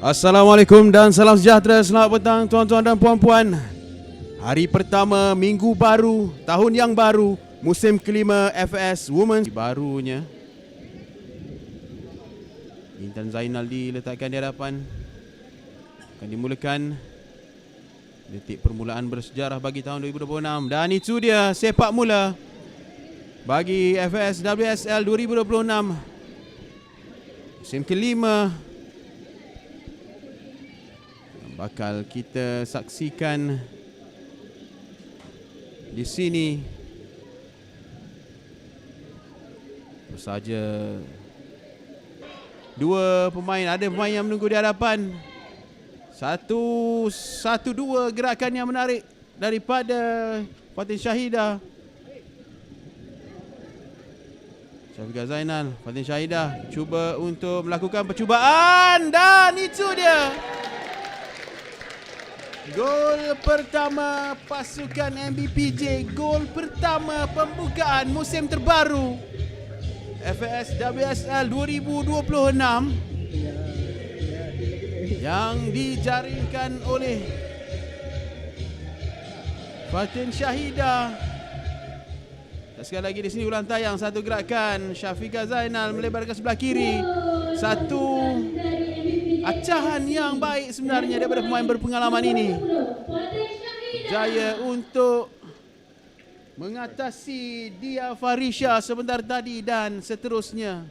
Assalamualaikum dan salam sejahtera. Selamat petang tuan-tuan dan puan-puan. Hari pertama minggu baru, tahun yang baru, musim kelima FS Women barunya. Intan Zainal diletakkan di hadapan. Akan dimulakan detik permulaan bersejarah bagi tahun 2026. Dan itu dia sepak mula bagi FS WSL 2026. Musim kelima bakal kita saksikan di sini. Terus saja dua pemain, ada pemain yang menunggu di hadapan. Dua gerakan yang menarik daripada Fatin Syahidah. Syafiqah Zainal, Fatin Syahidah cuba untuk melakukan percubaan dan itu dia. Gol pertama pasukan MBPJ, gol pertama pembukaan musim terbaru FS WSL 2026 yang dijaringkan oleh Fatin Syahidah. Sekali lagi di sini ulang tayang, satu gerakan Syafiqah Zainal melebarkan sebelah kiri. Satu acahan yang baik sebenarnya daripada pemain berpengalaman ini. Jaya untuk mengatasi Dia Farisha sebentar tadi dan seterusnya.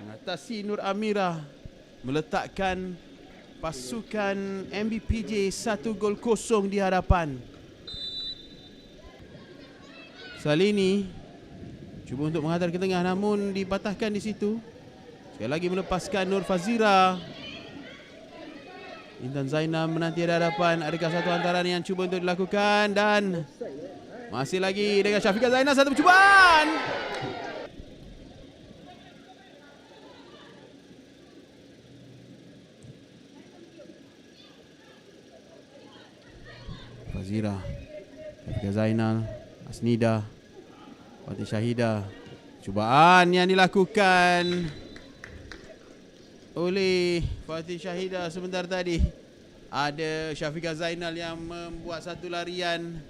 Mengatasi Nur Amirah, meletakkan pasukan MBPJ 1-0 di hadapan. Salini cuba untuk menghantar ke tengah namun dipatahkan di situ. Sekali lagi melepaskan Nur Fazira. Intan Zainal menanti di hadapan. Adakah satu hantaran yang cuba untuk dilakukan? Dan masih lagi dengan Syafiqah Zainal, satu percubaan. Fazira, Syafiqah Zainal, Asnida, Fatin Syahidah. Cubaan yang dilakukan oleh Fatin Syahidah sebentar tadi. Ada Syafiqah Zainal yang membuat satu larian.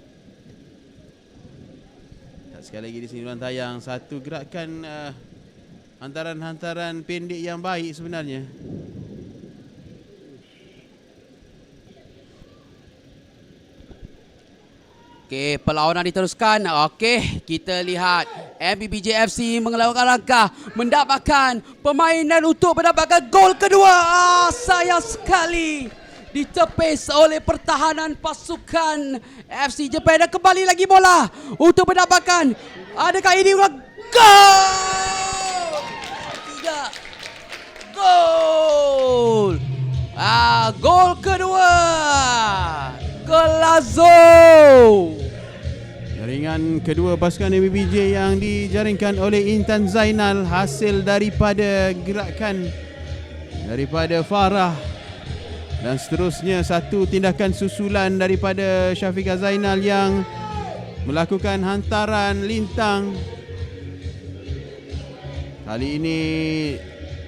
Sekali lagi di sini ulang tayang, satu gerakan hantaran-hantaran pendek yang baik sebenarnya. Okey, perlawanan diteruskan. Okey, kita lihat MBPJ FC mengelakkan langkah mendapatkan permainan untuk mendapatkan gol kedua. Sayang sekali ditepis oleh pertahanan pasukan FC Japan. Dan kembali lagi bola untuk mendapatkan, adakah ini ulang gol? Tidak. Gol. Gol kedua. Golazo. Jaringan kedua pasukan MBPJ yang dijaringkan oleh Intan Zainal, hasil daripada gerakan daripada Farah. Dan seterusnya satu tindakan susulan daripada Syafiqah Zainal yang melakukan hantaran lintang. Kali ini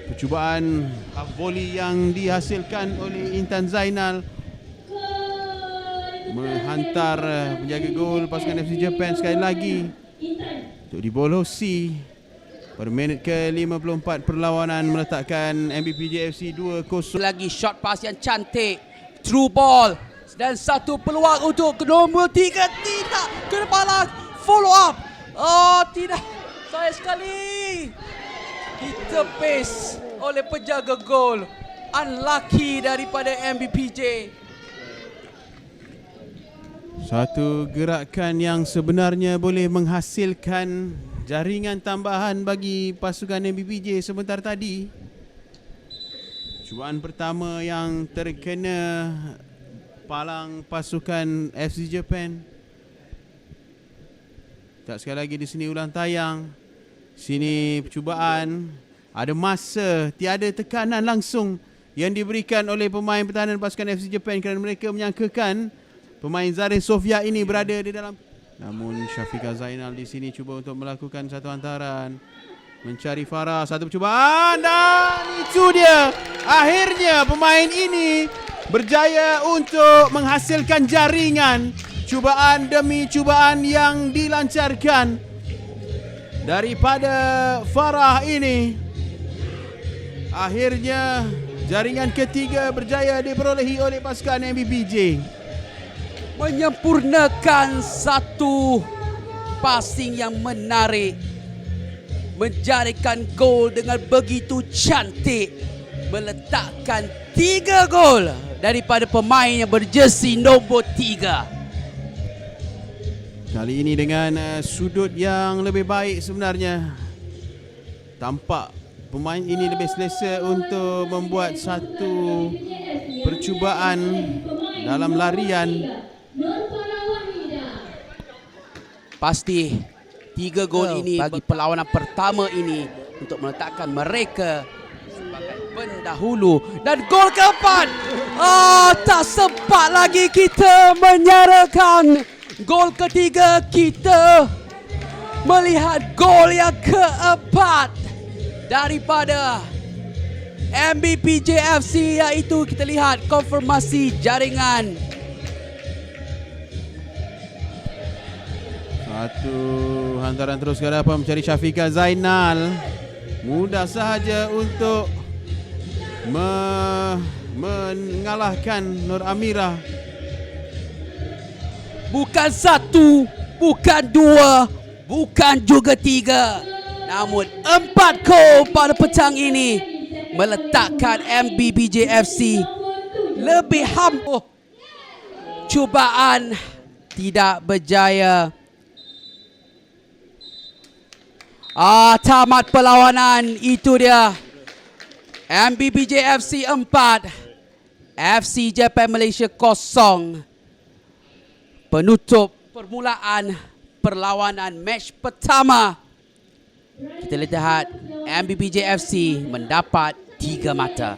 percubaan half volley yang dihasilkan oleh Intan Zainal menghantar penjaga gol pasukan FC Japan sekali lagi untuk dibolosi pada minit ke-54 perlawanan, meletakkan MBPJ FC 2-0. Lagi shot pass yang cantik, true ball dan satu peluang untuk nombor 3. Tidak ke kepala, follow up. Oh tidak, sayang sekali ditepis oleh penjaga gol. Unlucky daripada MBPJ. Satu gerakan yang sebenarnya boleh menghasilkan jaringan tambahan bagi pasukan MBPJ sebentar tadi. Cubaan pertama yang terkena palang pasukan FC Japan. Tak, sekali lagi di sini ulang tayang. Sini percubaan. Ada masa, tiada tekanan langsung yang diberikan oleh pemain pertahanan pasukan FC Japan kerana mereka menyangkakan pemain Zarin Sofia ini berada di dalam. Namun Syafiqah Zainal di sini cuba untuk melakukan satu hantaran. mencari Farah, satu percubaan dan itu dia. Akhirnya pemain ini berjaya untuk menghasilkan jaringan. Cubaan demi cubaan yang dilancarkan daripada Farah ini. Akhirnya jaringan ketiga berjaya diperolehi oleh pasukan MBBJ. Menyempurnakan satu passing yang menarik, menjadikan gol dengan begitu cantik, meletakkan 3 gol daripada pemain yang berjersey nombor 3. Kali ini dengan sudut yang lebih baik sebenarnya. Tampak pemain ini lebih selesa untuk membuat satu percubaan dalam larian. Pasti 3 gol ini bagi perlawanan pertama ini untuk meletakkan mereka sebagai pendahulu. Dan gol keempat, tak sempat lagi kita menyarakan. Gol ketiga, kita melihat gol yang keempat daripada MBPJ FC, iaitu kita lihat konfirmasi jaringan. Satu hantaran terus ke hadapan mencari Syafiqah Zainal. Mudah sahaja untuk mengalahkan Nur Amirah. Bukan 1, bukan 2, bukan juga 3, namun 4 gol pada petang ini meletakkan MBBJ FC lebih hampa. Cubaan tidak berjaya. Tamat perlawanan, itu dia. MBBJ FC 4, FC Japan Malaysia 0. Penutup permulaan perlawanan match pertama. Kita lihat MBBJ FC mendapat 3 mata.